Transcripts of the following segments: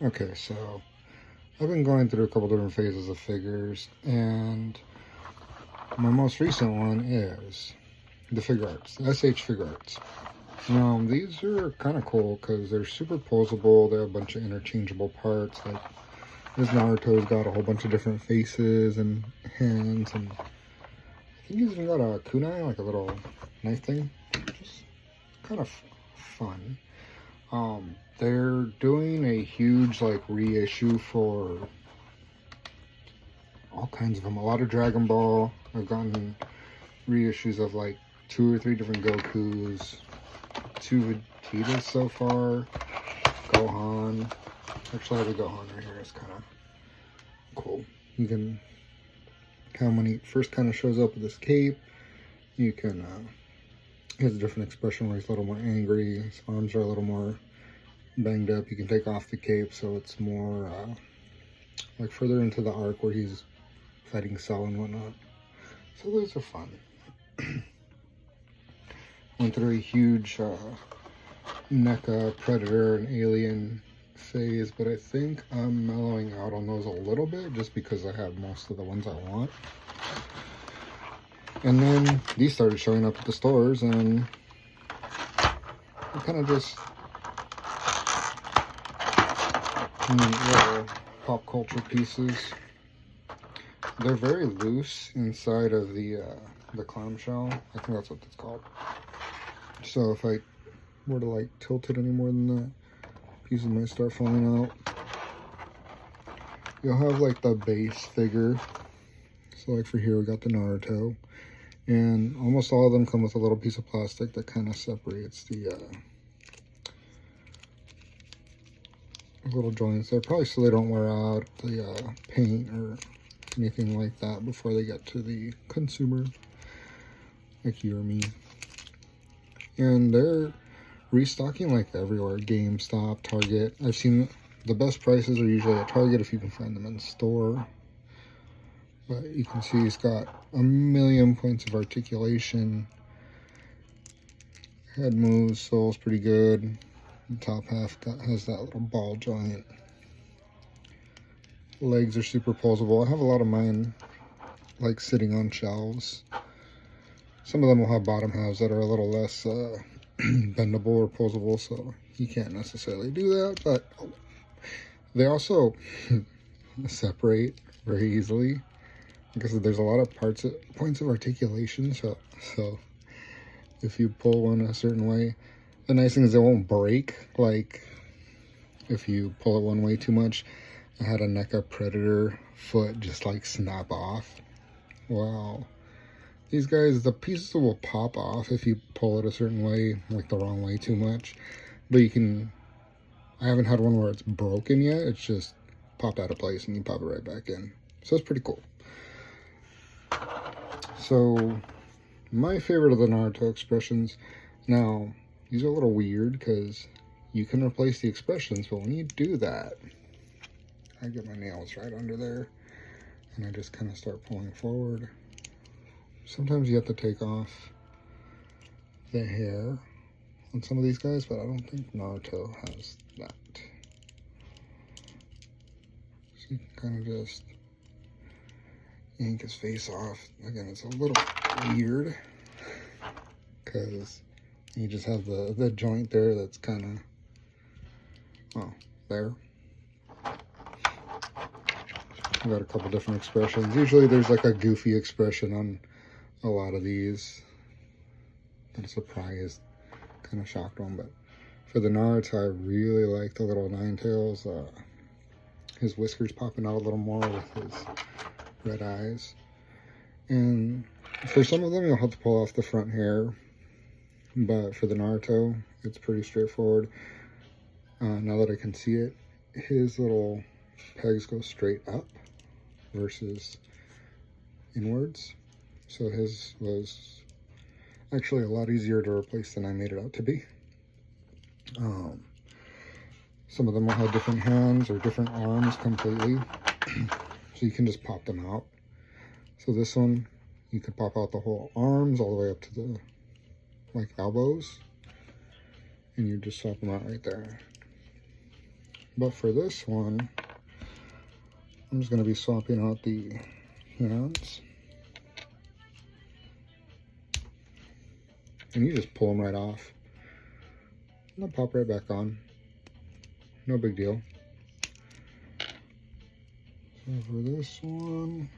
Okay, so I've been going through a couple different phases of figures, and my most recent one is the Figuarts, the SH Figuarts. Now, these are kind of cool because they're super posable. They have a bunch of interchangeable parts. Like, this Naruto's got a whole bunch of different faces and hands, and I think he's even got a kunai, like a little knife thing. Just kind of fun. They're doing a huge like reissue for all kinds of them. A lot of Dragon Ball. I've gotten reissues of like 2 or 3 different Gokus, 2 Vegetas so far, Gohan. Actually, the Gohan right here is kind of cool. You can have when he first kind of shows up with his cape. You can he has a different expression where he's a little more angry. His arms are a little more banged up. You can take off the cape so it's more like further into the arc where he's fighting Cell and whatnot. So those are fun. Went through a huge NECA, Predator, and Alien phase, but I think I'm mellowing out on those a little bit just because I have most of the ones I want. And then these started showing up at the stores, and I kind of just little pop culture pieces. They're very loose inside of the clamshell. I think that's what it's called. So if I were to like tilt it any more than that, pieces might start falling out. You'll have like the base figure. So like for here we got the Naruto. And almost all of them come with a little piece of plastic that kind of separates the little joints there, probably so they don't wear out the paint or anything like that before they get to the consumer, like you or me. And they're restocking like everywhere. GameStop, Target. I've seen the best prices are usually at Target if you can find them in store. But you can see he's got a million points of articulation. Head moves, soul's pretty good. The top half has that little ball joint. Legs are super posable. I have a lot of mine like sitting on shelves. Some of them will have bottom halves that are a little less bendable or posable, so you can't necessarily do that, but they also separate very easily because there's a lot of points of articulation, so if you pull one a certain way, the nice thing is it won't break like if you pull it one way too much. I had a NECA Predator foot just like snap off. Wow. These guys, the pieces will pop off if you pull it a certain way, like the wrong way too much. But you can, I haven't had one where it's broken yet. It's just popped out of place and you pop it right back in. So it's pretty cool. So my favorite of the Naruto expressions, now these are a little weird because you can replace the expressions, but when you do that, I get my nails right under there and I just kind of start pulling forward. Sometimes you have to take off the hair on some of these guys, but I don't think Naruto has that. So you can kind of just yank his face off. Again, it's a little weird because you just have the joint there that's kind of, well, there. I've got a couple different expressions. Usually there's like a goofy expression on a lot of these. That surprised, kind of shocked one, but for the Naruto, I really like the little Ninetales. His whiskers popping out a little more with his red eyes. And for some of them, you'll have to pull off the front hair, but for the Naruto, it's pretty straightforward. Now that I can see it, his little pegs go straight up versus inwards. So his was actually a lot easier to replace than I made it out to be. Some of them will have different hands or different arms completely. So you can just pop them out. So this one, you could pop out the whole arms all the way up to the like elbows. And you just swap them out right there. But for this one, I'm just going to be swapping out the hands. And you just pull them right off. And they'll pop right back on. No big deal. So for this one,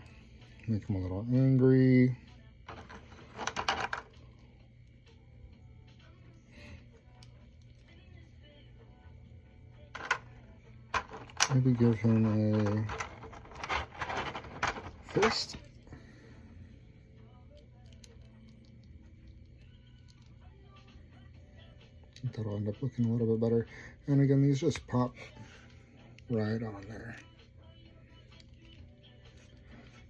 make him a little angry. Maybe give him a fist. I think that'll end up looking a little bit better. And again, these just pop right on there.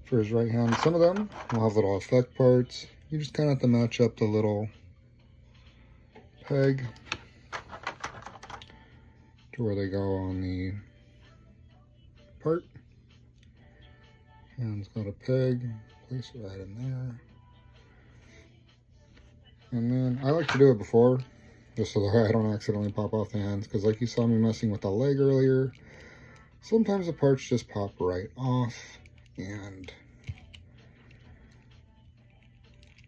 For his right hand, some of them will have little effect parts. You just kind of have to match up the little peg to where they go on the part. Hand's got a peg, place it right in there. And then I like to do it before, just so that I don't accidentally pop off the hands, because like you saw me messing with the leg earlier, sometimes the parts just pop right off, and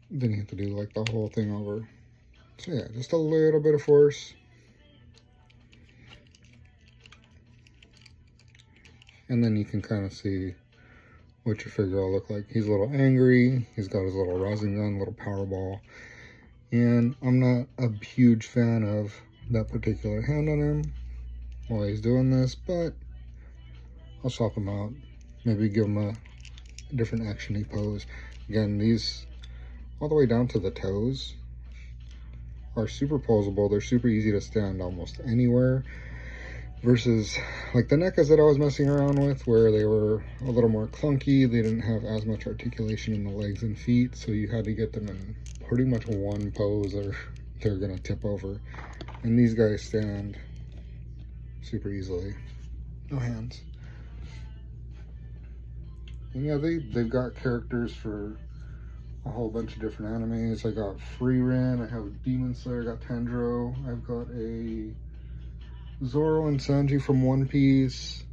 then you have to do like the whole thing over. So yeah, just a little bit of force. And then you can kind of see what your figure will look like. He's a little angry. He's got his little rosin gun, little power ball. And I'm not a huge fan of that particular hand on him while he's doing this, but I'll swap him out. Maybe give him a different action-y pose. Again, these all the way down to the toes are super posable. They're super easy to stand almost anywhere. Versus like the NECAs that I was messing around with, where they were a little more clunky. They didn't have as much articulation in the legs and feet, so you had to get them in pretty much one pose or they're gonna tip over. And these guys stand super easily. No hands. And yeah, they've got characters for a whole bunch of different animes. I got Freeran, I have Demon Slayer, I got Tanjiro, I've got a Zoro and Sanji from One Piece.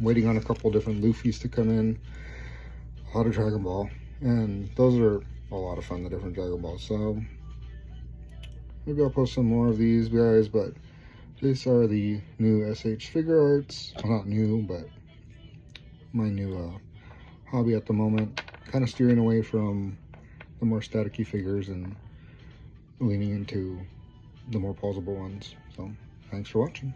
Waiting on a couple different Luffy's to come in. A lot of Dragon Ball. And those are a lot of fun, the different Dragon Balls. So maybe I'll post some more of these guys, but these are the new SH Figuarts. Well, not new, but my new hobby at the moment. Kind of steering away from the more staticky figures and leaning into the more posable ones. So thanks for watching.